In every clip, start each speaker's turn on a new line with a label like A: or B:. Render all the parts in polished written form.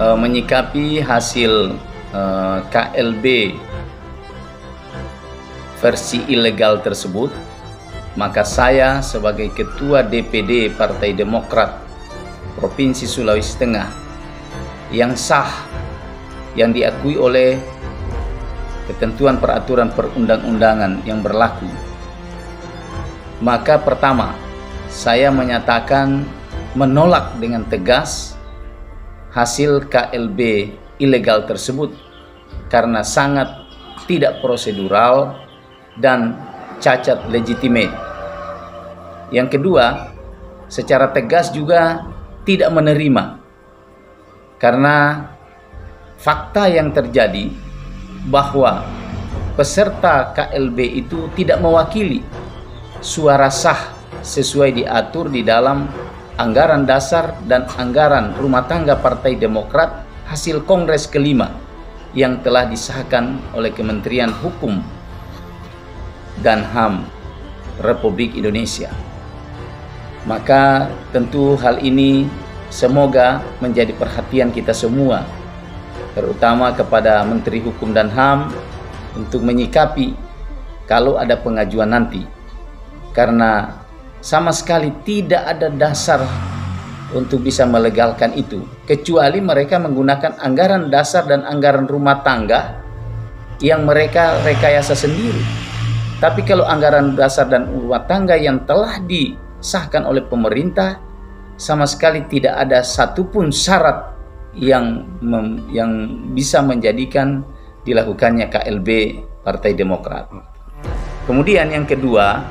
A: menyikapi hasil KLB versi ilegal tersebut, maka saya sebagai Ketua DPD Partai Demokrat Provinsi Sulawesi Tengah yang sah, yang diakui oleh ketentuan peraturan perundang-undangan yang berlaku, maka pertama, saya menyatakan menolak dengan tegas hasil KLB ilegal tersebut karena sangat tidak prosedural dan cacat legitimate. Yang kedua, secara tegas juga tidak menerima karena fakta yang terjadi bahwa peserta KLB itu tidak mewakili suara sah sesuai diatur di dalam anggaran dasar dan anggaran rumah tangga Partai Demokrat hasil Kongres kelima yang telah disahkan oleh Kementerian Hukum dan HAM Republik Indonesia. Maka tentu hal ini semoga menjadi perhatian kita semua, terutama kepada Menteri Hukum dan HAM untuk menyikapi kalau ada pengajuan nanti, karena sama sekali tidak ada dasar untuk bisa melegalkan itu, kecuali mereka menggunakan anggaran dasar dan anggaran rumah tangga yang mereka rekayasa sendiri. Tapi kalau anggaran dasar dan rumah tangga yang telah disahkan oleh pemerintah, sama sekali tidak ada satupun syarat yang bisa menjadikan dilakukannya KLB Partai Demokrat. Kemudian yang kedua,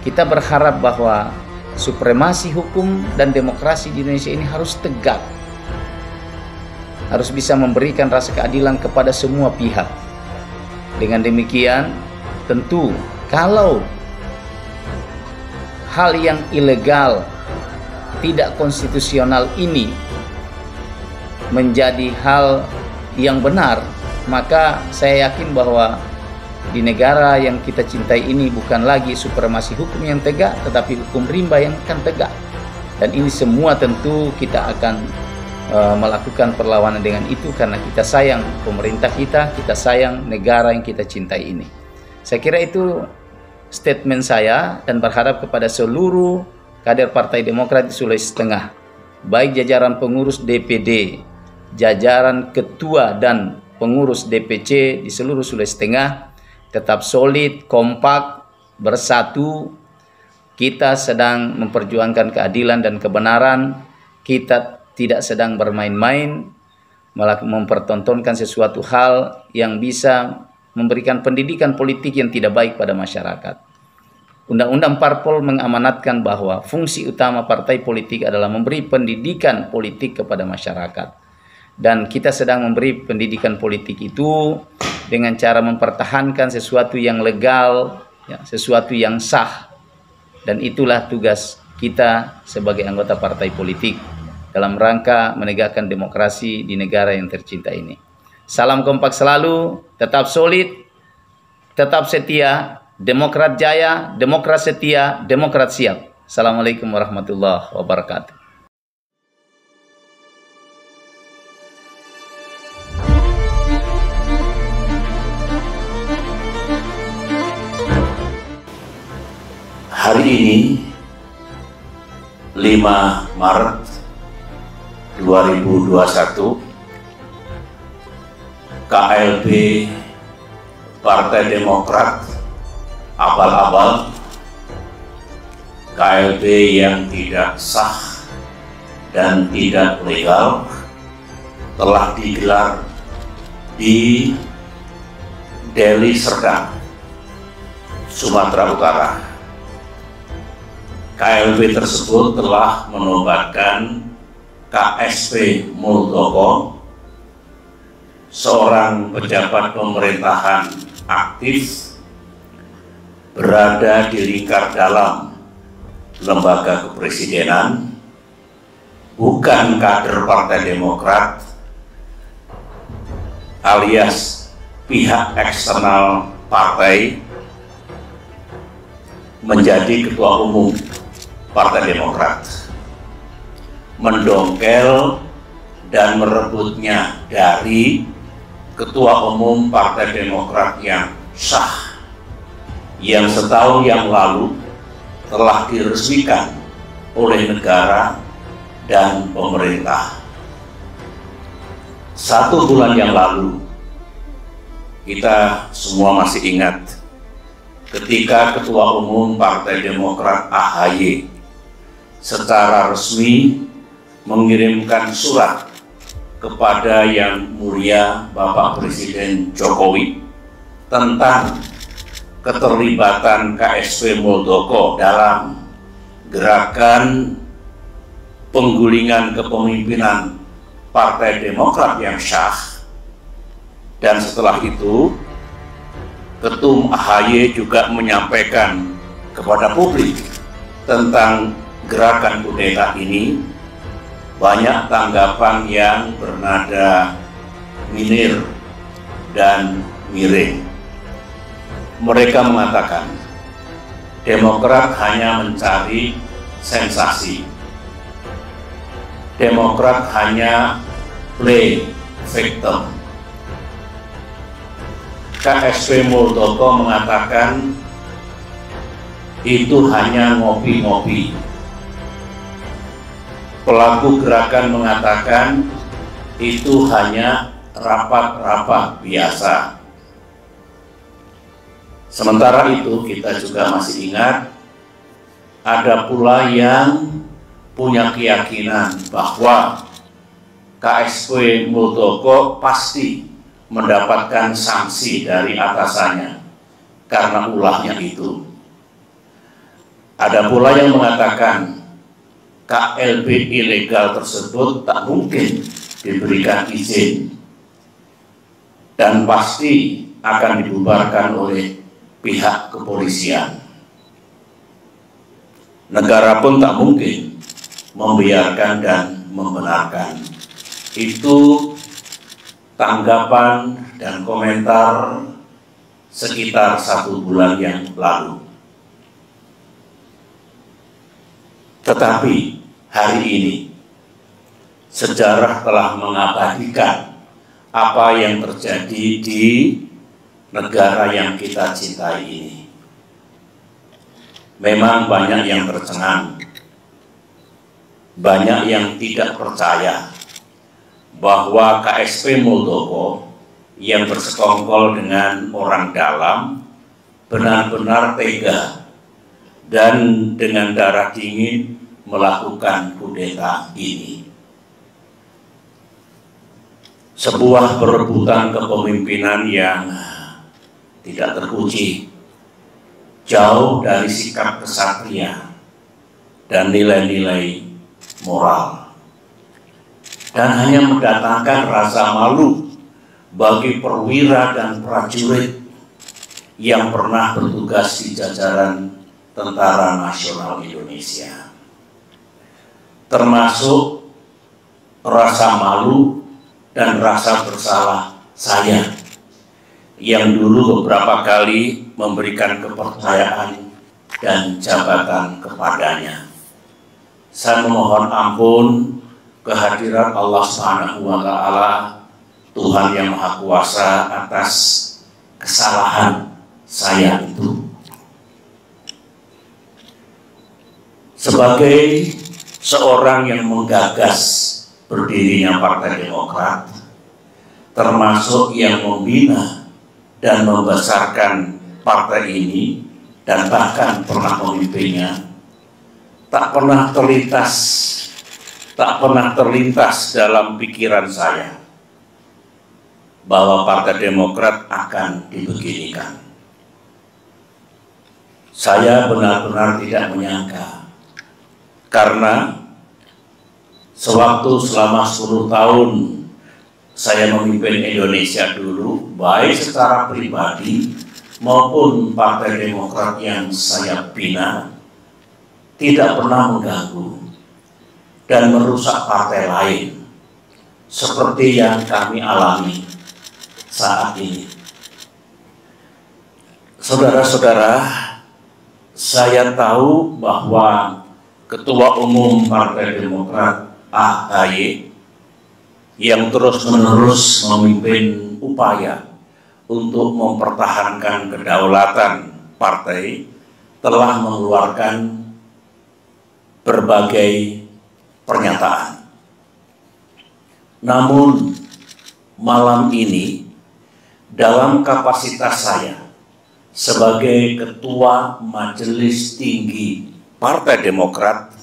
A: kita berharap bahwa supremasi hukum dan demokrasi di Indonesia ini harus tegak, harus bisa memberikan rasa keadilan kepada semua pihak. Dengan demikian, tentu kalau hal yang ilegal, tidak konstitusional ini menjadi hal yang benar, maka saya yakin bahwa di negara yang kita cintai ini bukan lagi supremasi hukum yang tegak, tetapi hukum rimba yang akan tegak. Dan ini semua tentu kita akan melakukan perlawanan dengan itu karena kita sayang pemerintah kita sayang negara yang kita cintai ini. Saya kira itu statement saya dan berharap kepada seluruh kader Partai Demokrat di Sulawesi Tengah, baik jajaran pengurus DPD, jajaran ketua dan pengurus DPC di seluruh Sulawesi Tengah, tetap solid, kompak, bersatu. Kita sedang memperjuangkan keadilan dan kebenaran. Kita tidak sedang bermain-main, malah mempertontonkan sesuatu hal yang bisa memberikan pendidikan politik yang tidak baik pada masyarakat. Undang-Undang Parpol mengamanatkan bahwa fungsi utama partai politik adalah memberi pendidikan politik kepada masyarakat. Dan kita sedang memberi pendidikan politik itu dengan cara mempertahankan sesuatu yang legal, sesuatu yang sah. Dan itulah tugas kita sebagai anggota partai politik dalam rangka menegakkan demokrasi di negara yang tercinta ini. Salam kompak selalu, tetap solid, tetap setia, Demokrat jaya, Demokrat setia, Demokrat siap. Assalamualaikum warahmatullahi wabarakatuh.
B: Hari ini 5 Maret 2021, KLB Partai Demokrat abal-abal, KLB yang tidak sah dan tidak legal telah digelar di Deli Serdang, Sumatera Utara. KLB tersebut telah menobatkan KSP Muldoko, seorang pejabat pemerintahan aktif berada di lingkar dalam lembaga kepresidenan, bukan kader Partai Demokrat alias pihak eksternal partai, menjadi ketua umum Partai Demokrat, mendongkel dan merebutnya dari Ketua Umum Partai Demokrat yang sah, yang setahun yang lalu telah diresmikan oleh negara dan pemerintah. 1 bulan yang lalu, kita semua masih ingat ketika Ketua Umum Partai Demokrat AHY secara resmi mengirimkan surat kepada Yang Mulia Bapak Presiden Jokowi tentang keterlibatan KSP Muldoko dalam gerakan penggulingan kepemimpinan Partai Demokrat yang sah. Dan setelah itu, Ketum AHY juga menyampaikan kepada publik tentang gerakan kudeta ini. Banyak tanggapan yang bernada nyinir dan miring. Mereka mengatakan Demokrat hanya mencari sensasi. Demokrat hanya play victim. KSP Muldoko mengatakan itu hanya ngopi-ngopi. Pelaku gerakan mengatakan itu hanya rapat-rapat biasa. Sementara itu kita juga masih ingat ada pula yang punya keyakinan bahwa KSP Muldoko pasti mendapatkan sanksi dari atasannya karena ulahnya itu. Ada pula yang mengatakan KLB ilegal tersebut tak mungkin diberikan izin dan pasti akan dibubarkan oleh pihak kepolisian. Negara pun tak mungkin membiarkan dan membenarkan. Itu tanggapan dan komentar sekitar 1 bulan yang lalu. Tetapi hari ini sejarah telah mengabadikan apa yang terjadi di negara yang kita cintai ini. Memang banyak yang tercengang, banyak yang tidak percaya bahwa KSP Muldoko yang bersekongkol dengan orang dalam benar-benar tega dan dengan darah dingin melakukan kudeta ini. Sebuah perebutan kepemimpinan yang tidak terpuji, jauh dari sikap kesatria dan nilai-nilai moral, dan hanya mendatangkan rasa malu bagi perwira dan prajurit yang pernah bertugas di jajaran Tentara Nasional Indonesia. Termasuk rasa malu dan rasa bersalah saya yang dulu beberapa kali memberikan kepercayaan dan jabatan kepadanya. Saya memohon ampun kehadirat Allah Subhanahu wa Ta'ala, Tuhan yang Maha Kuasa, atas kesalahan saya itu. Sebagai seorang yang menggagas berdirinya Partai Demokrat, termasuk yang membina dan membesarkan partai ini dan bahkan pernah memimpinnya, tak pernah terlintas dalam pikiran saya bahwa Partai Demokrat akan dibeginikan. Saya benar-benar tidak menyangka, karena sewaktu selama 10 tahun saya memimpin Indonesia dulu, baik secara pribadi maupun Partai Demokrat yang saya bina, tidak pernah mengganggu dan merusak partai lain seperti yang kami alami saat ini. Saudara-saudara, saya tahu bahwa Ketua Umum Partai Demokrat AHY yang terus-menerus memimpin upaya untuk mempertahankan kedaulatan partai telah mengeluarkan berbagai pernyataan. Namun malam ini dalam kapasitas saya sebagai Ketua Majelis Tinggi Partai Demokrat,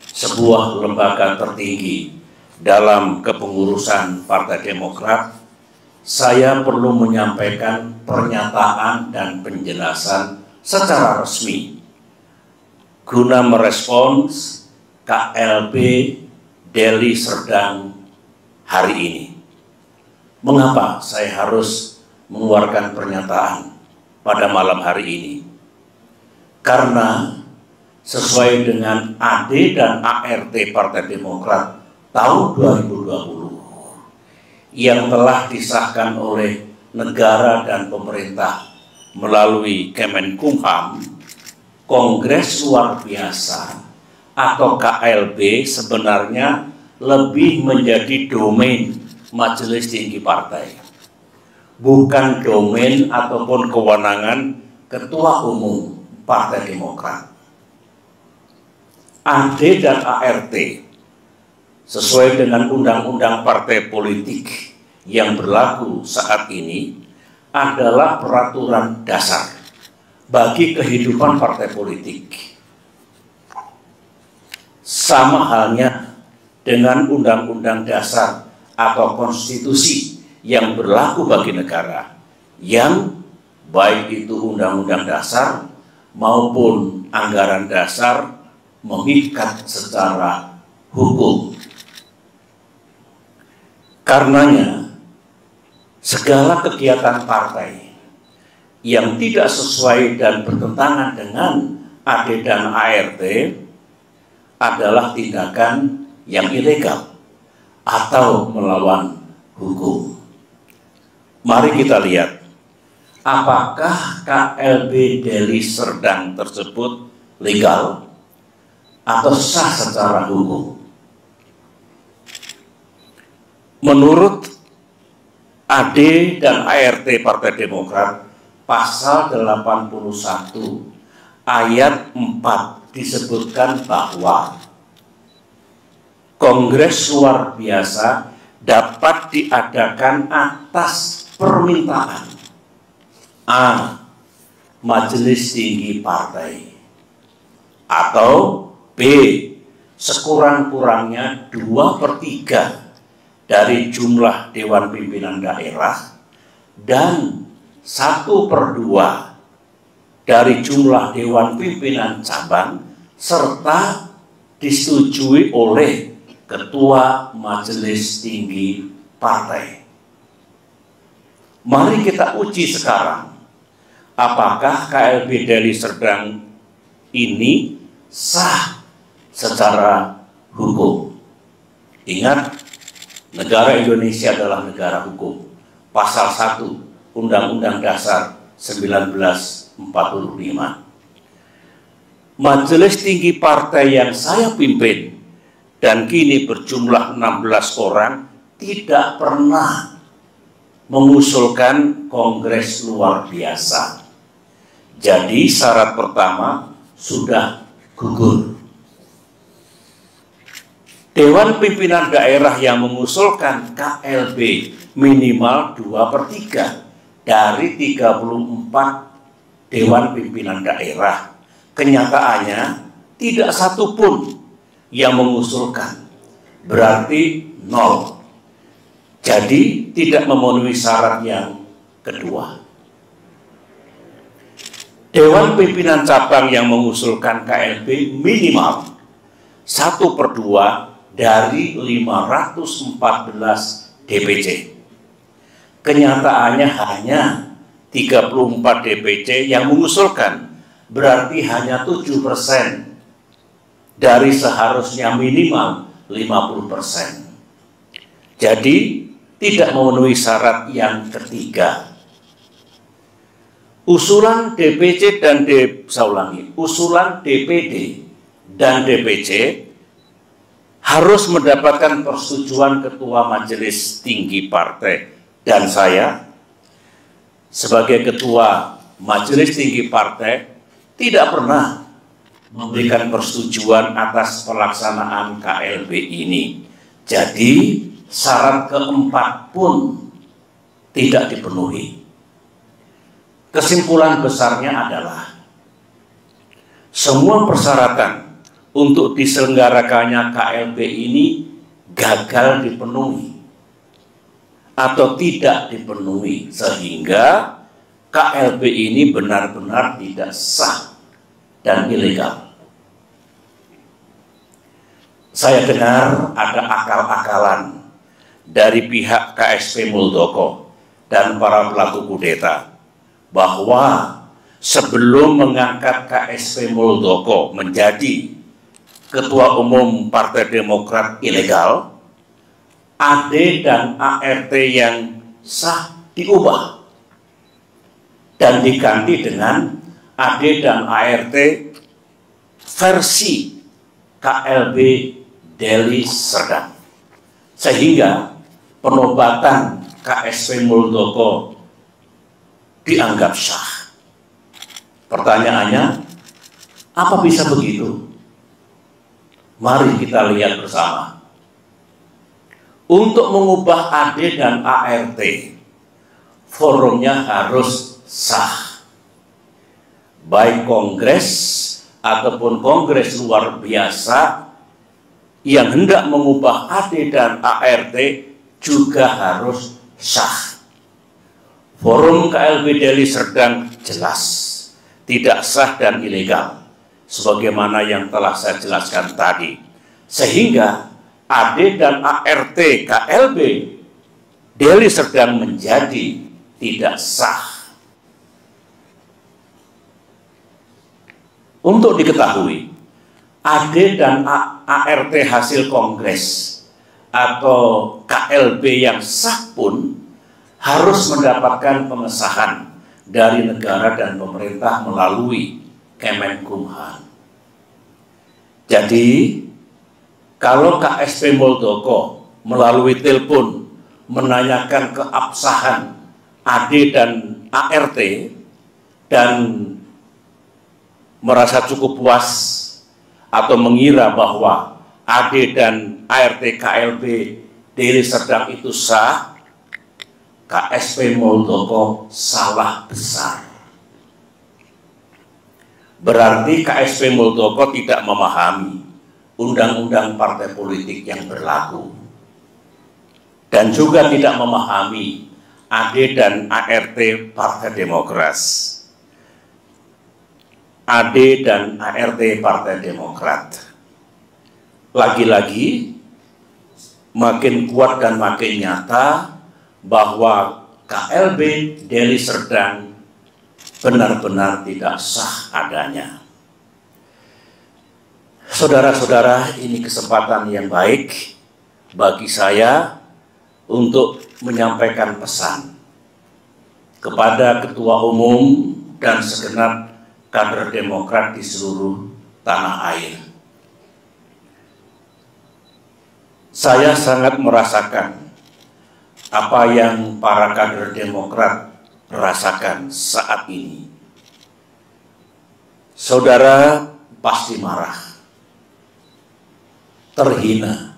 B: sebuah lembaga tertinggi dalam kepengurusan Partai Demokrat, saya perlu menyampaikan pernyataan dan penjelasan secara resmi guna merespons KLB Deli Serdang hari ini. Mengapa saya harus mengeluarkan pernyataan pada malam hari ini? Karena sesuai dengan AD dan ART Partai Demokrat tahun 2020 yang telah disahkan oleh negara dan pemerintah melalui Kemenkumham, Kongres Luar Biasa atau KLB sebenarnya lebih menjadi domain Majelis Tinggi Partai, bukan domain ataupun kewenangan Ketua Umum Partai Demokrat. AD dan ART sesuai dengan undang-undang partai politik yang berlaku saat ini adalah peraturan dasar bagi kehidupan partai politik. Sama halnya dengan undang-undang dasar atau konstitusi yang berlaku bagi negara, yang baik itu undang-undang dasar maupun anggaran dasar mengikat secara hukum. Karenanya, segala kegiatan partai yang tidak sesuai dan bertentangan dengan AD dan ART adalah tindakan yang ilegal atau melawan hukum. Mari kita lihat, apakah KLB Deli Serdang tersebut legal atau sah secara hukum. Menurut AD dan ART Partai Demokrat, pasal 81 ayat 4 disebutkan bahwa Kongres Luar Biasa dapat diadakan atas permintaan A. Majelis Tinggi Partai, atau B. sekurang-kurangnya 2/3 dari jumlah Dewan Pimpinan Daerah dan 1/2 dari jumlah Dewan Pimpinan Cabang serta disetujui oleh Ketua Majelis Tinggi Partai. Mari kita uji sekarang, apakah KLB Deli Serdang ini sah secara hukum. Ingat, negara Indonesia adalah negara hukum. Pasal 1 Undang-Undang Dasar 1945. Majelis Tinggi Partai yang saya pimpin dan kini berjumlah 16 orang tidak pernah mengusulkan Kongres Luar Biasa. Jadi syarat pertama sudah gugur. Dewan Pimpinan Daerah yang mengusulkan KLB minimal 2/3 dari 34 Dewan Pimpinan Daerah. Kenyataannya tidak satu pun yang mengusulkan, berarti 0. Jadi tidak memenuhi syarat yang kedua. Dewan Pimpinan Cabang yang mengusulkan KLB minimal 1/2 dari 514 DPC. Kenyataannya hanya 34 DPC yang mengusulkan, berarti hanya 7% dari seharusnya minimal 50%. Jadi tidak memenuhi syarat yang ketiga. Usulan DPC dan usulan DPD dan DPC harus mendapatkan persetujuan Ketua Majelis Tinggi Partai, dan saya sebagai Ketua Majelis Tinggi Partai tidak pernah memberikan persetujuan atas pelaksanaan KLB ini. Jadi syarat keempat pun tidak dipenuhi. Kesimpulan besarnya adalah semua persyaratan untuk diselenggarakannya KLB ini gagal dipenuhi atau tidak dipenuhi, sehingga KLB ini benar-benar tidak sah dan ilegal. Saya dengar ada akal-akalan dari pihak KSP Muldoko dan para pelaku kudeta bahwa sebelum mengangkat KSP Muldoko menjadi Ketua Umum Partai Demokrat ilegal, AD dan ART yang sah diubah dan diganti dengan AD dan ART versi KLB Deli Serdang, sehingga penobatan KSP Muldoko dianggap sah. Pertanyaannya, apa bisa begitu? Mari kita lihat bersama. Untuk mengubah AD dan ART, forumnya harus sah. Baik kongres ataupun kongres luar biasa yang hendak mengubah AD dan ART juga harus sah. Forum KLB Deli Serdang jelas tidak sah dan ilegal, sebagaimana yang telah saya jelaskan tadi. Sehingga AD dan ART KLB Deli Serdang menjadi tidak sah. Untuk diketahui, AD dan ART hasil kongres atau KLB yang sah pun harus mendapatkan pengesahan dari negara dan pemerintah melalui Kemenkumham. Jadi, kalau KSP Muldoko melalui telepon menanyakan keabsahan AD dan ART dan merasa cukup puas atau mengira bahwa AD dan ART KLB Deli Serdang itu sah, KSP Muldoko salah besar. Berarti KSP Muldoko tidak memahami undang-undang partai politik yang berlaku dan juga tidak memahami AD dan ART Partai Demokrat. AD dan ART Partai Demokrat lagi-lagi makin kuat dan makin nyata bahwa KLB Deli Serdang benar-benar tidak sah adanya. Saudara-saudara, ini kesempatan yang baik bagi saya untuk menyampaikan pesan kepada Ketua Umum dan segenap kader Demokrat di seluruh tanah air. Saya sangat merasakan apa yang para kader Demokrat rasakan saat ini. Saudara pasti marah, terhina,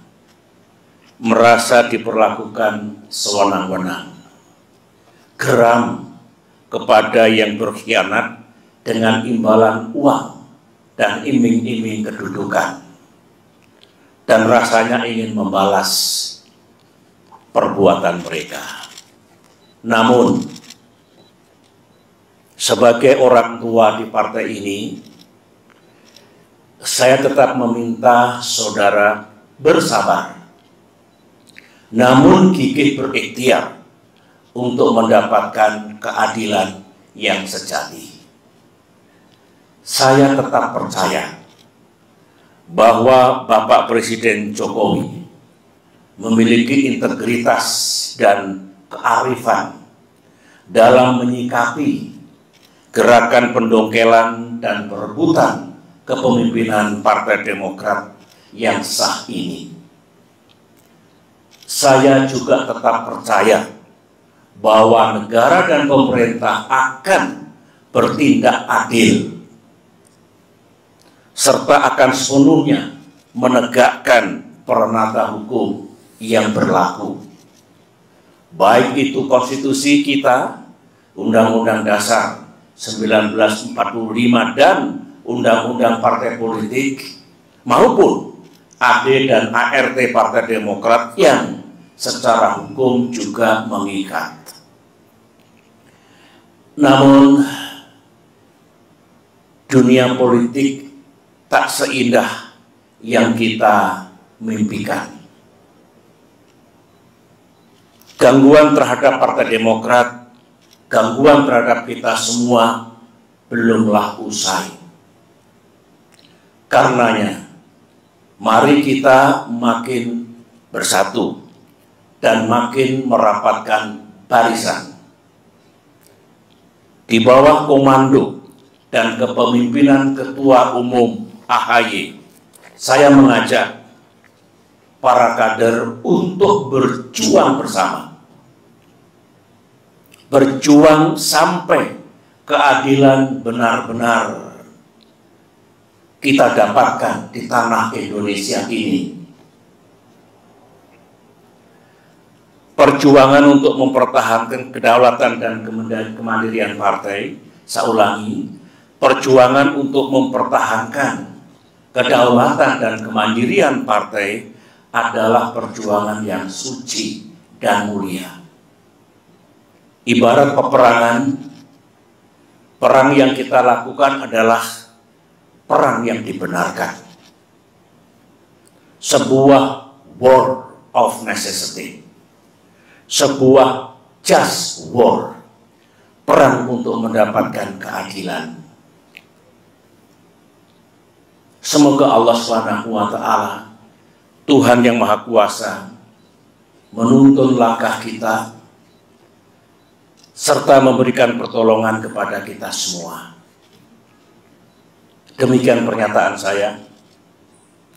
B: merasa diperlakukan sewenang-wenang, geram kepada yang berkhianat dengan imbalan uang dan iming-iming kedudukan, dan rasanya ingin membalas perbuatan mereka. Namun, sebagai orang tua di partai ini, saya tetap meminta saudara bersabar, namun gigih berikhtiar untuk mendapatkan keadilan yang sejati. Saya tetap percaya bahwa Bapak Presiden Jokowi memiliki integritas dan kearifan dalam menyikapi gerakan pendongkelan dan perebutan kepemimpinan Partai Demokrat yang sah ini. saya juga tetap percaya bahwa negara dan pemerintah akan bertindak adil serta akan sepenuhnya menegakkan peranata hukum yang berlaku, baik itu konstitusi kita, Undang-Undang Dasar 1945 dan Undang-Undang Partai Politik, maupun AD dan ART Partai Demokrat yang secara hukum juga mengikat. Namun dunia politik tak seindah yang kita mimpikan. Gangguan terhadap Partai Demokrat, gangguan terhadap kita semua belumlah usai. Karenanya, mari kita makin bersatu dan makin merapatkan barisan. Di bawah komando dan kepemimpinan Ketua Umum AHY, saya mengajak para kader untuk berjuang bersama. Berjuang sampai keadilan benar-benar kita dapatkan di tanah Indonesia ini. Perjuangan untuk mempertahankan kedaulatan dan kemandirian partai, saya ulangi, perjuangan untuk mempertahankan kedaulatan dan kemandirian partai adalah perjuangan yang suci dan mulia. Ibarat peperangan, perang yang kita lakukan adalah perang yang dibenarkan. Sebuah war of necessity. Sebuah just war, perang untuk mendapatkan keadilan. Semoga Allah SWT, Tuhan yang Maha Kuasa, menuntun langkah kita serta memberikan pertolongan kepada kita semua. Demikian pernyataan saya.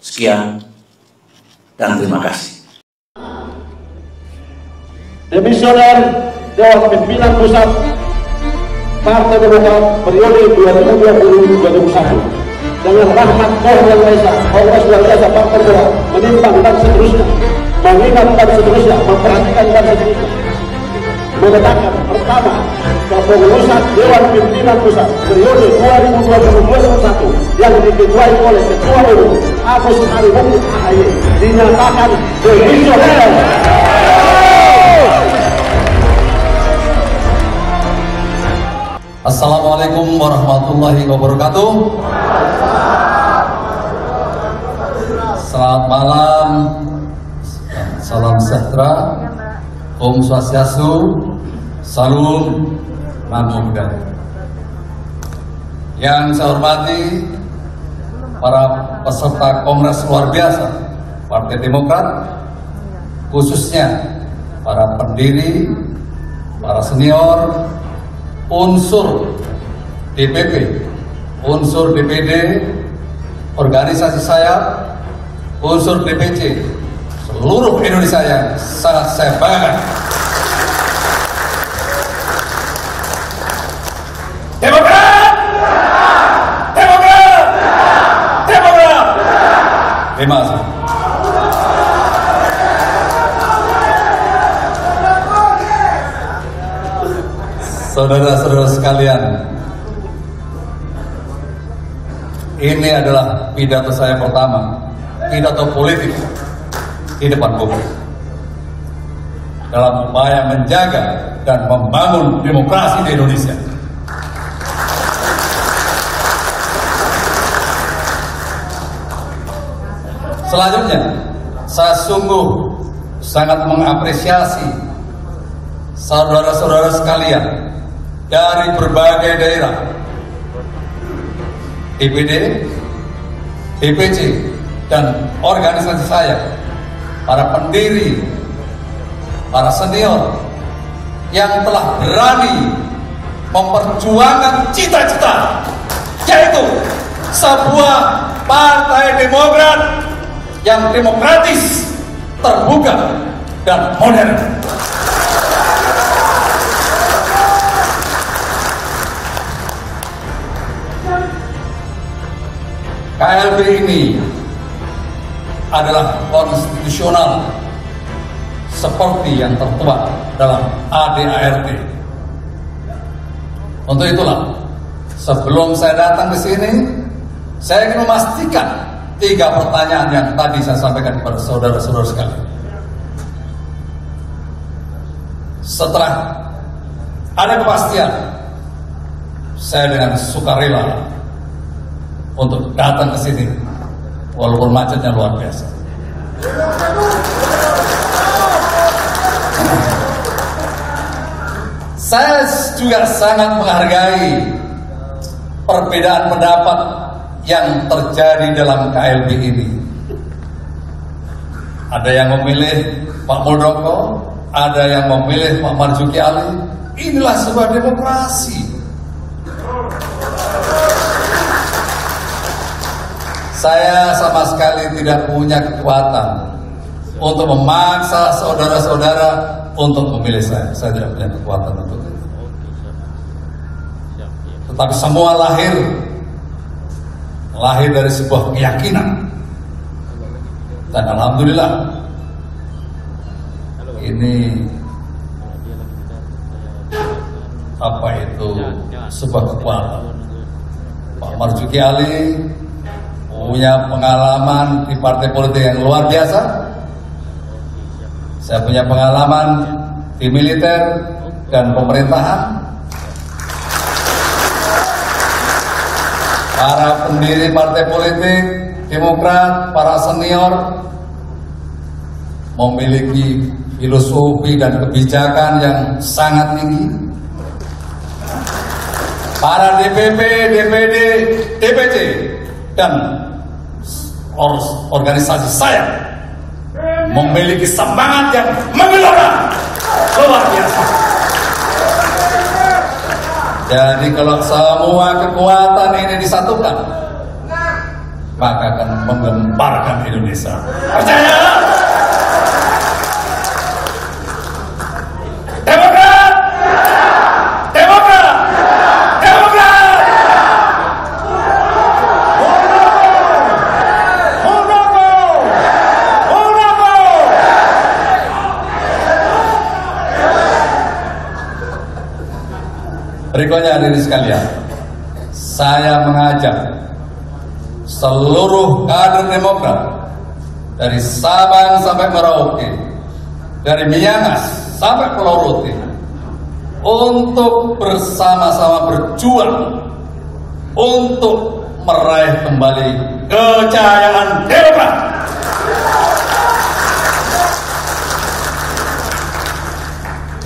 B: Sekian dan terima kasih.
C: Demisioner Dewan Pimpinan Pusat Partai Demokrat periode 2020-2021 dengan rahmat Allah yang Maha Esa, Allah SWT Partai Demokrat menimbang dan seterusnya, mengingat dan seterusnya, memperhatikan dan seterusnya, menetapkan pertama kepengurusan Dewan Pimpinan Pusat periode 2020-2021 yang diketuai oleh Ketua Umum Agus Harimurti AHY dinyatakan demisioner.
D: Assalamualaikum warahmatullahi wabarakatuh. Selamat malam, salam sejahtera, Om Swastiastu, Salam, Namo Buddhaya. Yang saya hormati para peserta Kongres luar biasa Partai Demokrat, khususnya para pendiri, para senior, unsur DPP, unsur DPD, organisasi saya, unsur DPC, seluruh Indonesia yang sangat saya banggakan. Demokrat! Demokrat! Demokrat! Terima kasih. Saudara-saudara sekalian, ini adalah pidato saya pertama, pidato politik di depan publik dalam upaya menjaga dan membangun demokrasi di Indonesia. Selanjutnya, saya sungguh sangat mengapresiasi saudara-saudara sekalian dari berbagai daerah, DPD, DPC, dan organisasi saya, para pendiri, para senior yang telah berani memperjuangkan cita-cita, yaitu sebuah partai Demokrat yang demokratis, terbuka, dan modern. KLB ini adalah konstitusional seperti yang tertuang dalam ADART. Untuk itulah, sebelum saya datang ke sini, saya ingin memastikan 3 pertanyaan yang tadi saya sampaikan kepada saudara-saudara sekalian. Setelah ada kepastian, saya dengan sukarela untuk datang ke sini, walaupun macetnya luar biasa. Saya juga sangat menghargai perbedaan pendapat yang terjadi dalam KLB ini. Ada yang memilih Pak Muldoko, ada yang memilih Pak Marzuki Ali. Inilah sebuah demokrasi. Saya sama sekali tidak punya kekuatan untuk memaksa saudara-saudara untuk memilih saya. Saya tidak punya kekuatan untuk itu. Tetapi semua lahir dari sebuah keyakinan. Dan alhamdulillah, ini sebuah kekuatan. Pak Marzuki Ali punya pengalaman di partai politik yang luar biasa. Saya punya pengalaman di militer dan pemerintahan. Para pendiri partai politik, Demokrat, para senior memiliki filosofi dan kebijakan yang sangat tinggi. Para DPP, DPD, DPC, dan organisasi saya memiliki semangat yang menggelora luar biasa. Jadi kalau semua kekuatan ini disatukan, maka akan menggemparkan Indonesia. Percaya? Demokrat! Demokrat! Demokrat! Muldoko! Muldoko! Berikutnya hadirin sekalian, saya mengajak seluruh kader Demokrat dari Sabang sampai Merauke, dari Miangas sampai Pulau Rote, untuk bersama-sama berjuang untuk meraih kembali kejayaan Demokrat.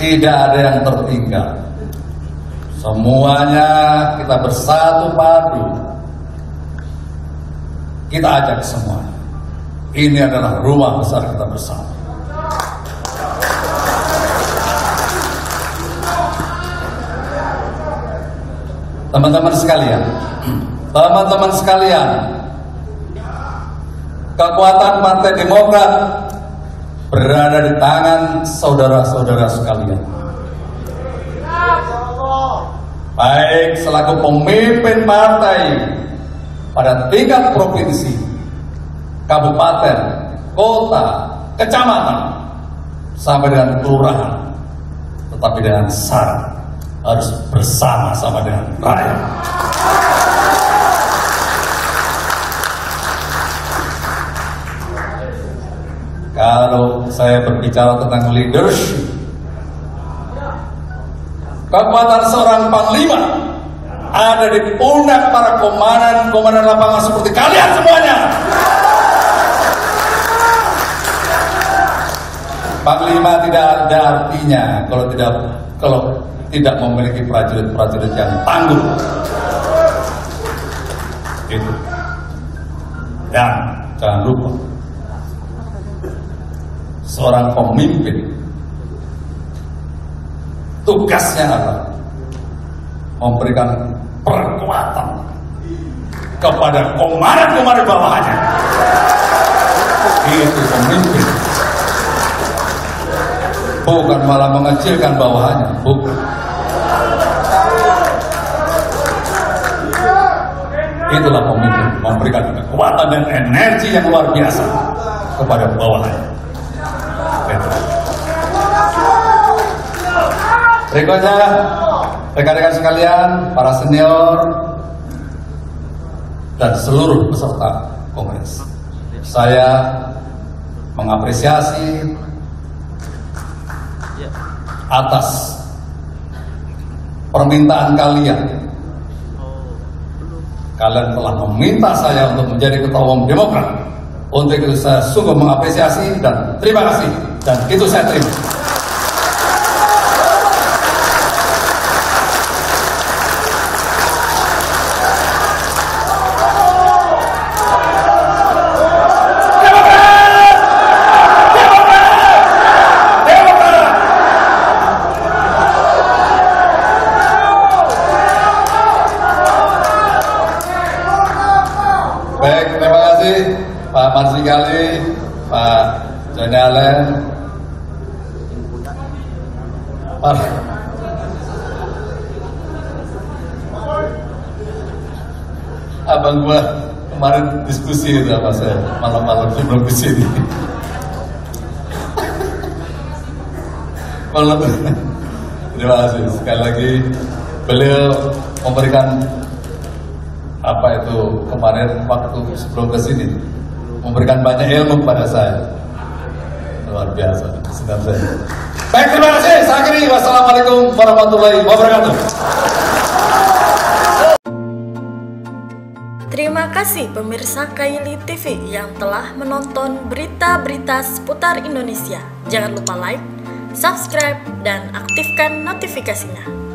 D: Tidak ada yang tertinggal. Semuanya kita bersatu padu. Kita ajak semua. Ini adalah rumah besar kita bersama. Teman-teman sekalian, kekuatan Partai Demokrat berada di tangan saudara-saudara sekalian. Baik selaku pemimpin partai pada tingkat provinsi, kabupaten, kota, kecamatan, sampai dengan kelurahan, tetapi dengan syarat harus bersama-sama dengan rakyat. Kalau saya berbicara tentang leadership, kekuatan seorang panglima ada di pundak para komandan lapangan seperti kalian semuanya. Panglima tidak ada artinya kalau tidak memiliki prajurit-prajurit yang tangguh. Itu. Dan jangan lupa, seorang pemimpin tugasnya adalah memberikan perkuatan kepada komandan-komandan bawahannya. Itu pemimpin. bukan malah mengecilkan bawahannya, bukan. Itulah pemimpin, memberikan kekuatan dan energi yang luar biasa kepada bawahannya. Itu. Berikutnya, rekan-rekan sekalian, para senior dan seluruh peserta kongres, saya mengapresiasi atas permintaan kalian. Kalian telah meminta saya untuk menjadi ketua umum Demokrat. Untuk itu saya sungguh mengapresiasi dan terima kasih, dan itu saya terima. Baik, terima kasih Pak Marsikali, Pak Joni Allen, abang gua kemarin diskusi itu apa saya malam-malam sebelum kesini. Terima kasih sekali lagi, beliau memberikan apa itu kemarin waktu sebelum kesini, memberikan banyak ilmu kepada saya, luar biasa. Sedang saya. Baik, terima kasih. Saya akhiri. Wassalamualaikum warahmatullahi wabarakatuh.
E: Terima kasih pemirsa Kaili TV yang telah menonton berita-berita seputar Indonesia. Jangan lupa like, subscribe, dan aktifkan notifikasinya.